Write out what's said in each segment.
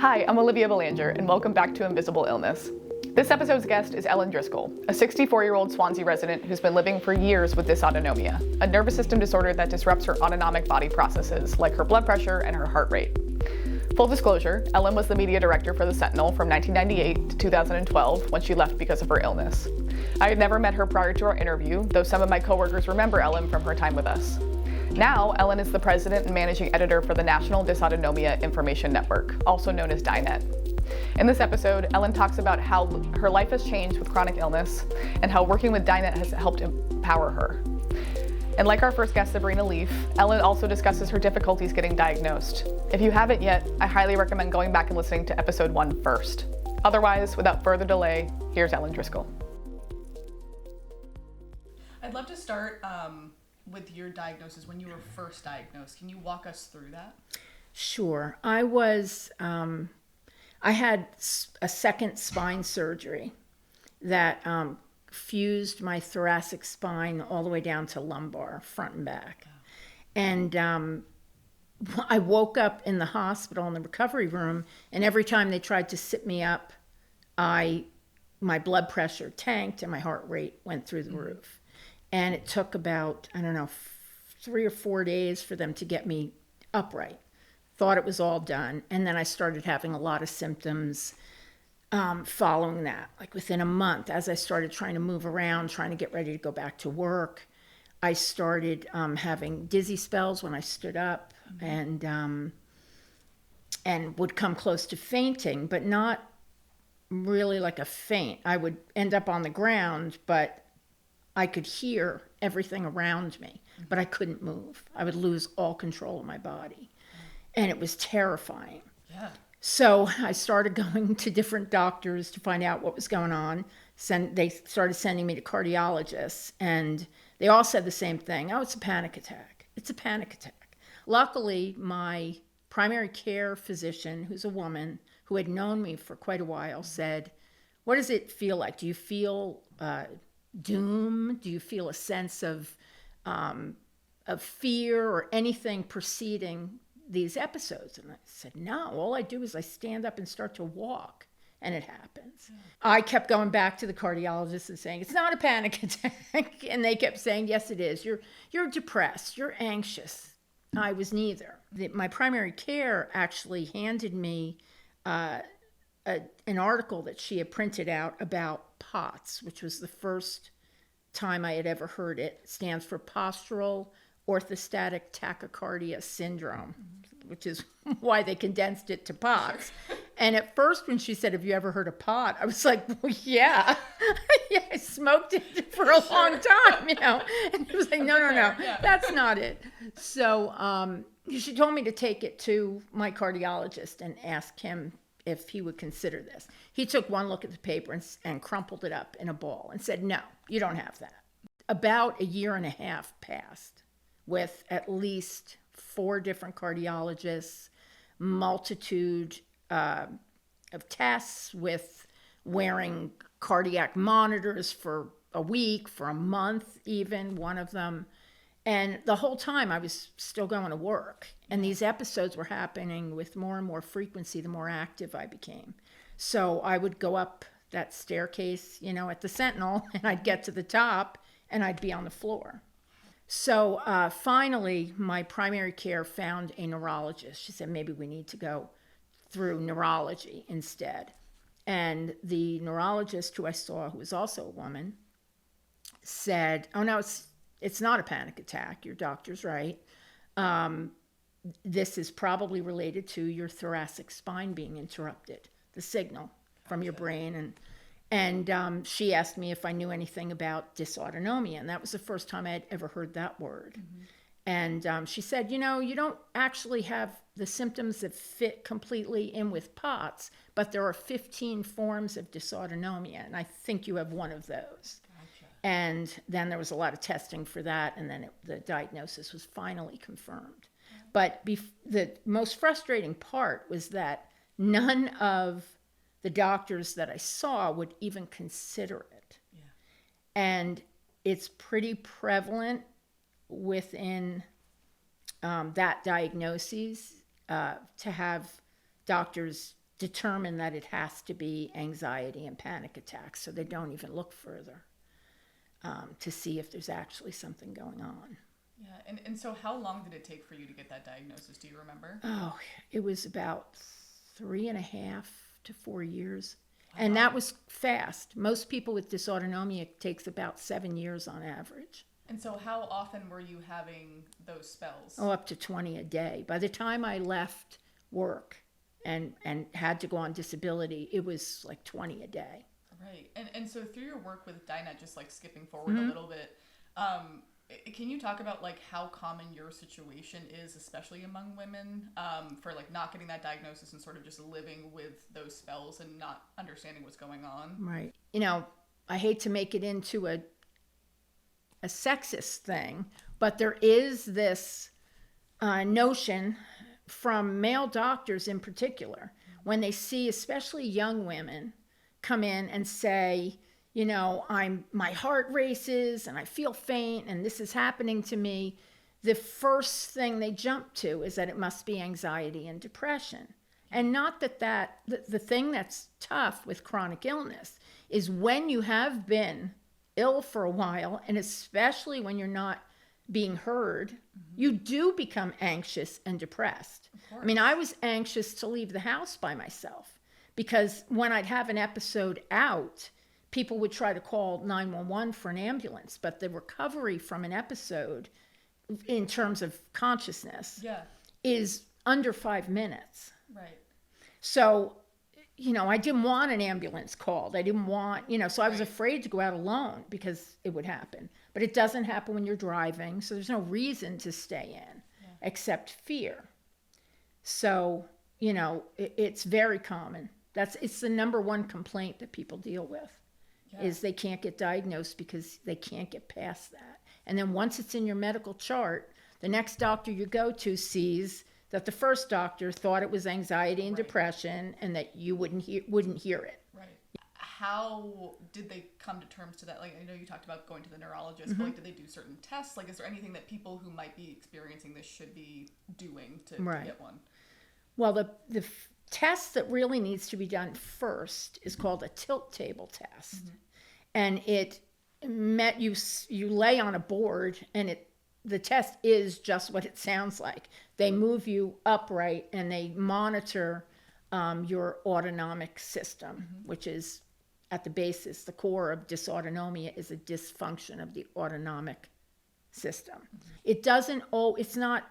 Hi, I'm Olivia Belanger, and welcome back to Invisible Illness. This episode's guest is Ellen Driscoll, a 64-year-old Swanzey resident who's been living for years with dysautonomia, a nervous system disorder that disrupts her autonomic body processes, like her blood pressure and her heart rate. Full disclosure, Ellen was the media director for The Sentinel from 1998 to 2012 when she left because of her illness. I had never met her prior to our interview, though some of my coworkers remember Ellen from her time with us. Now, Ellen is the president and managing editor for the National Dysautonomia Information Network, also known as DINET. In this episode, Ellen talks about how her life has changed with chronic illness and how working with DINET has helped empower her. And like our first guest, Sabrina Leaf, Ellen also discusses her difficulties getting diagnosed. If you haven't yet, I highly recommend going back and listening to episode 1 first. Otherwise, without further delay, here's Ellen Driscoll. I'd love to start with your diagnosis, when you were first diagnosed. Can you walk us through that? Sure. I had a second spine surgery that fused my thoracic spine all the way down to lumbar, front and back. And I woke up in the hospital in the recovery room, and every time they tried to sit me up, my blood pressure tanked and my heart rate went through the roof. And it took about, 3 or 4 days for them to get me upright. Thought it was all done. And then I started having a lot of symptoms following that. Like within a month, as I started trying to move around, trying to get ready to go back to work, I started having dizzy spells when I stood up, and would come close to fainting, but not really like a faint. I would end up on the ground, but I could hear everything around me, but I couldn't move. I would lose all control of my body. And it was terrifying. Yeah. So I started going to different doctors to find out what was going on. They started sending me to cardiologists, and they all said the same thing. Oh, it's a panic attack. It's a panic attack. Luckily, my primary care physician, who's a woman who had known me for quite a while, said, what does it feel like? Do you feel doom? Do you feel a sense of fear or anything preceding these episodes? And I said, no, all I do is I stand up and start to walk, and it happens. Yeah. I kept going back to the cardiologist and saying, it's not a panic attack. And they kept saying, yes, it is. You're depressed. You're anxious. I was neither. My primary care actually handed me an article that she had printed out about POTS, which was the first time I had ever heard it. It stands for Postural Orthostatic Tachycardia Syndrome, which is why they condensed it to POTS. And at first when she said, have you ever heard of POT? I was like, well, yeah. Yeah, I smoked it for a long time, And it was like, no, yeah. That's not it. So she told me to take it to my cardiologist and ask him if he would consider this. He took one look at the paper and crumpled it up in a ball and said, no, you don't have that. About a year and a half passed with at least 4 different cardiologists, multitude of tests, with wearing cardiac monitors for a week, for a month even, one of them. And the whole time I was still going to work. And these episodes were happening with more and more frequency the more active I became. So I would go up that staircase, at the Sentinel, and I'd get to the top and I'd be on the floor. So finally, my primary care found a neurologist. She said, maybe we need to go through neurology instead. And the neurologist who I saw, who was also a woman, said, oh no, it's not a panic attack. Your doctor's right. This is probably related to your thoracic spine being interrupted, the signal from your brain. And she asked me if I knew anything about dysautonomia. And that was the first time I had ever heard that word. And she said, you don't actually have the symptoms that fit completely in with POTS, but there are 15 forms of dysautonomia. And I think you have one of those. And then there was a lot of testing for that, and then the diagnosis was finally confirmed. But the most frustrating part was that none of the doctors that I saw would even consider it. Yeah. And it's pretty prevalent within that diagnosis to have doctors determine that it has to be anxiety and panic attacks, so they don't even look further to see if there's actually something going on. Yeah, and so how long did it take for you to get that diagnosis? Do you remember? Oh, it was about 3.5 to 4 years. Wow. And that was fast. Most people with dysautonomia, it takes about 7 years on average. And so how often were you having those spells? Oh, up to 20 a day. By the time I left work and had to go on disability, it was like 20 a day. Right. And so through your work with Dinah, just like skipping forward a little bit, can you talk about like how common your situation is, especially among women, for like not getting that diagnosis and sort of just living with those spells and not understanding what's going on? Right. You know, I hate to make it into a sexist thing, but there is this notion from male doctors in particular, when they see especially young women come in and say, you know, my heart races and I feel faint and this is happening to me, the first thing they jump to is that it must be anxiety and depression. And not that the thing that's tough with chronic illness is when you have been ill for a while, and especially when you're not being heard, you do become anxious and depressed. I mean, I was anxious to leave the house by myself because when I'd have an episode out, people would try to call 911 for an ambulance, but the recovery from an episode in terms of consciousness is under 5 minutes. Right. So, you know, I didn't want an ambulance called. I didn't want, you know, so I was afraid to go out alone because it would happen. But it doesn't happen when you're driving, so there's no reason to stay in except fear. So, you know, it's very common. It's the number one complaint that people deal with is they can't get diagnosed because they can't get past that. And then once it's in your medical chart, the next doctor you go to sees that the first doctor thought it was anxiety and depression and that you wouldn't hear it. Right. How did they come to terms to that? Like, I know you talked about going to the neurologist, but like, did they do certain tests? Like, is there anything that people who might be experiencing this should be doing to get one? Well, the test that really needs to be done first is called a tilt table test. And you lay on a board and the test is just what it sounds like. They move you upright and they monitor your autonomic system, which is at the basis, the core of dysautonomia is a dysfunction of the autonomic system. It's not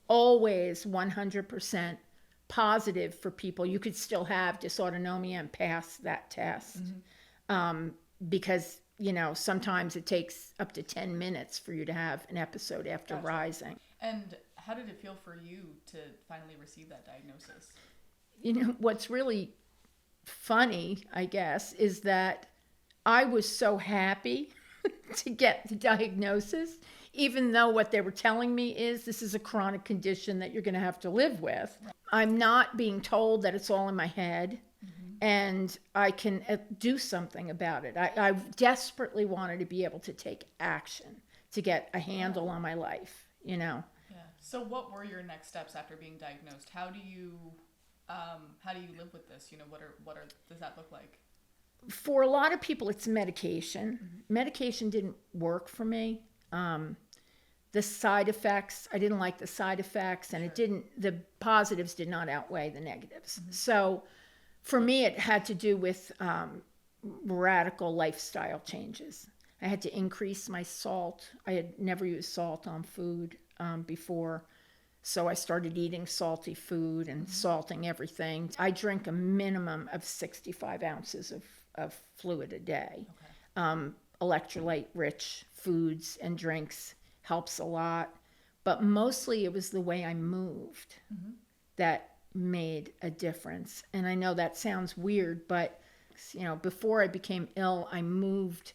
always 100% positive for people. You could still have dysautonomia and pass that test because, you know, sometimes it takes up to 10 minutes for you to have an episode after rising. And how did it feel for you to finally receive that diagnosis? You know, what's really funny, I guess, is that I was so happy to get the diagnosis, even though what they were telling me is this is a chronic condition that you're going to have to live with. I'm not being told that it's all in my head and I can do something about it. I desperately wanted to be able to take action to get a handle on my life, you know. Yeah. So what were your next steps after being diagnosed? How do you live with this? You know, does that look like? For a lot of people, it's medication. Medication didn't work for me. The side effects, I didn't like the side effects, and the positives did not outweigh the negatives. So for me, it had to do with radical lifestyle changes. I had to increase my salt. I had never used salt on food before. So I started eating salty food and salting everything. I drink a minimum of 65 ounces of fluid a day. Electrolyte-rich foods and drinks helps a lot. But mostly it was the way I moved that made a difference. And I know that sounds weird, but you know, before I became ill, I moved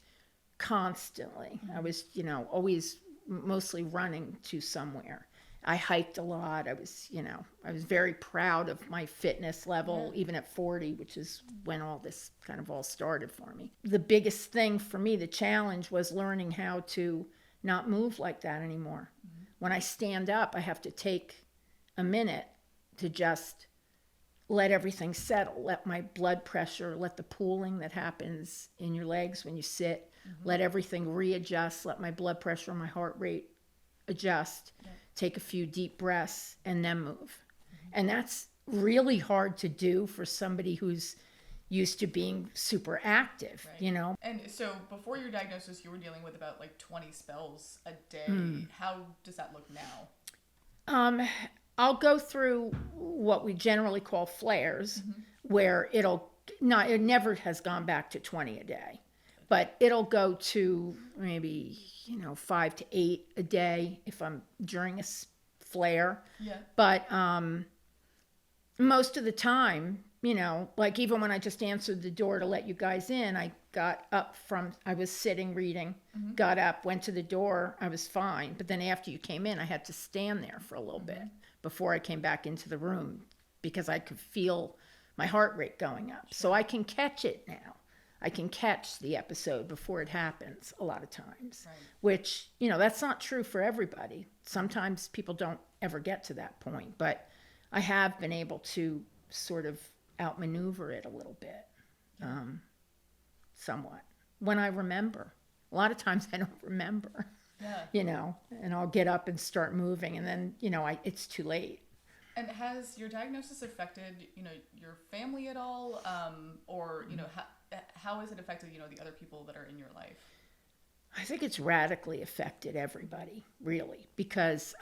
constantly. I was, you know, always mostly running to somewhere. I hiked a lot. I was very proud of my fitness level, even at 40, which is when all this kind of all started for me. The biggest thing for me, the challenge, was learning how to not move like that anymore. When I stand up, I have to take a minute to just let everything settle, let my blood pressure, let the pooling that happens in your legs when you sit, let everything readjust, let my blood pressure, my heart rate adjust, take a few deep breaths, and then move. And that's really hard to do for somebody who's used to being super active, you know? And so before your diagnosis, you were dealing with about like 20 spells a day. How does that look now? I'll go through what we generally call flares, where it never has gone back to 20 a day, but it'll go to maybe, 5 to 8 a day if I'm during a flare. Yeah. But most of the time, like even when I just answered the door to let you guys in, I got up I was sitting reading, got up, went to the door, I was fine. But then after you came in, I had to stand there for a little bit before I came back into the room because I could feel my heart rate going up. So I can catch it now. I can catch the episode before it happens a lot of times, which, that's not true for everybody. Sometimes people don't ever get to that point, but I have been able to sort of outmaneuver it a little bit, somewhat, when I remember. A lot of times I don't remember, and I'll get up and start moving, and then, it's too late. And has your diagnosis affected, your family at all? Or, how has it affected, the other people that are in your life? I think it's radically affected everybody, really, because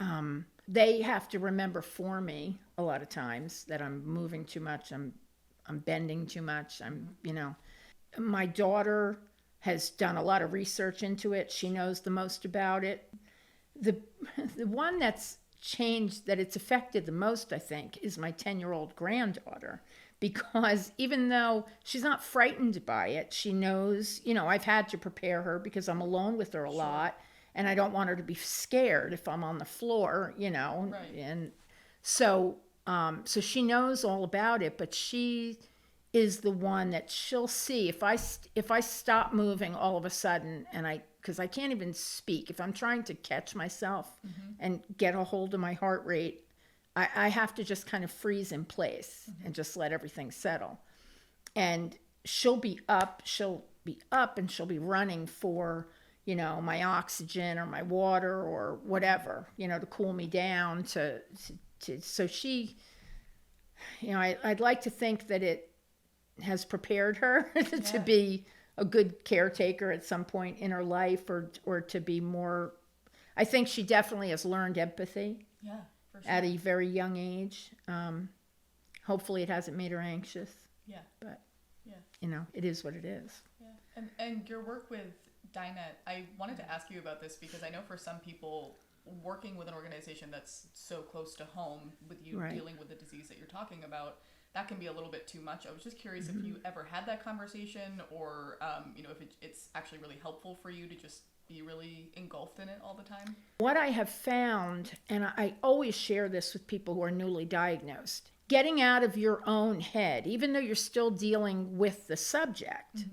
they have to remember for me a lot of times that I'm moving too much, I'm bending too much, my daughter has done a lot of research into it. She knows the most about it. The one that's changed, that it's affected the most, I think, is my 10-year-old granddaughter, because even though she's not frightened by it, she knows, I've had to prepare her because I'm alone with her a lot, and I don't want her to be scared if I'm on the floor, and so she knows all about it, but she is the one that she'll see if I stop moving all of a sudden, and because I can't even speak, if I'm trying to catch myself and get a hold of my heart rate, I have to just kind of freeze in place and just let everything settle. And she'll be up and she'll be running for, my oxygen or my water or whatever, to cool me down so she, I'd like to think that it has prepared her to be a good caretaker at some point in her life, or to be more. I think she definitely has learned empathy. Yeah, for sure. At a very young age. Hopefully it hasn't made her anxious. Yeah. But it is what it is. Yeah. And your work with Dynet, I wanted to ask you about this because I know for some people, working with an organization that's so close to home with you dealing with the disease that you're talking about, that can be a little bit too much. I was just curious if you ever had that conversation, or if it's actually really helpful for you to just be really engulfed in it all the time. What I have found, and I always share this with people who are newly diagnosed, getting out of your own head, even though you're still dealing with the subject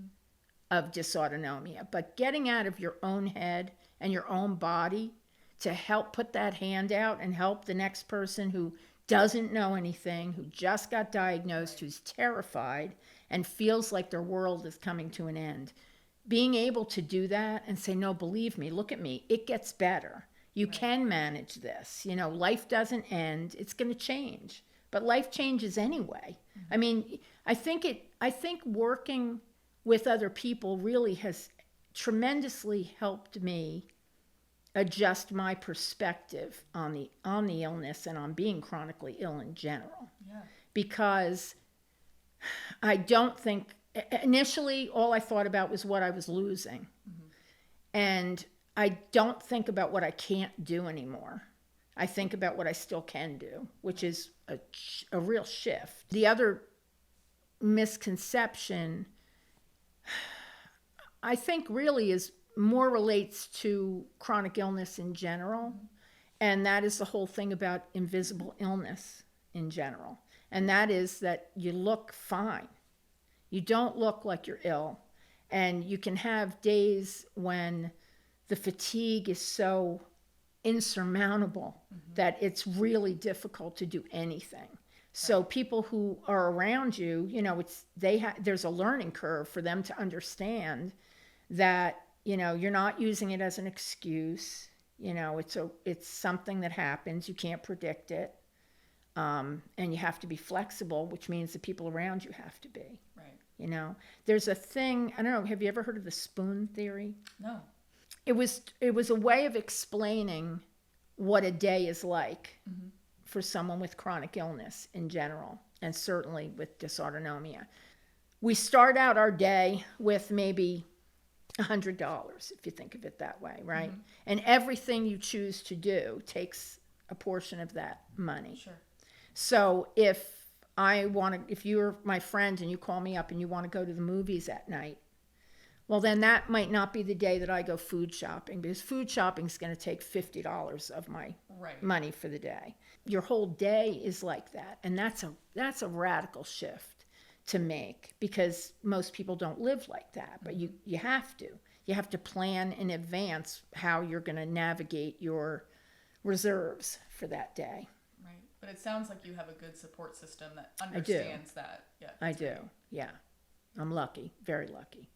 of dysautonomia, but getting out of your own head and your own body to help put that hand out and help the next person who doesn't know anything, who just got diagnosed, who's terrified and feels like their world is coming to an end. Being able to do that and say, no, believe me, look at me, it gets better. You can manage this. Life doesn't end. It's going to change. But life changes anyway. I mean, I think working with other people really has tremendously helped me adjust my perspective on the illness and on being chronically ill in general. Yeah. Because I don't think, initially all I thought about was what I was losing. And I don't think about what I can't do anymore. I think about what I still can do, which is a real shift. The other misconception, I think, really is more relates to chronic illness in general, and that is the whole thing about invisible illness in general. And that is that you look fine. You don't look like you're ill, and you can have days when the fatigue is so insurmountable that it's really difficult to do anything. So people who are around you, you know, there's a learning curve for them to understand that, you know, you're not using it as an excuse. You know, it's something that happens. You can't predict it. And you have to be flexible, which means the people around you have to be. Right. You know, there's a thing, I don't know, have you ever heard of the spoon theory? No. It was a way of explaining what a day is like for someone with chronic illness in general, and certainly with dysautonomia. We start out our day with maybe $100, if you think of it that way, right? And everything you choose to do takes a portion of that money. Sure. So if you're my friend and you call me up and you want to go to the movies at night, well, then that might not be the day that I go food shopping, because food shopping is going to take $50 of my money for the day. Your whole day is like that. And that's a radical shift to make, because most people don't live like that, but you have to. You have to plan in advance how you're going to navigate your reserves for that day. Right. But it sounds like you have a good support system that understands that. Yeah. I do. Yeah. I'm lucky, very lucky.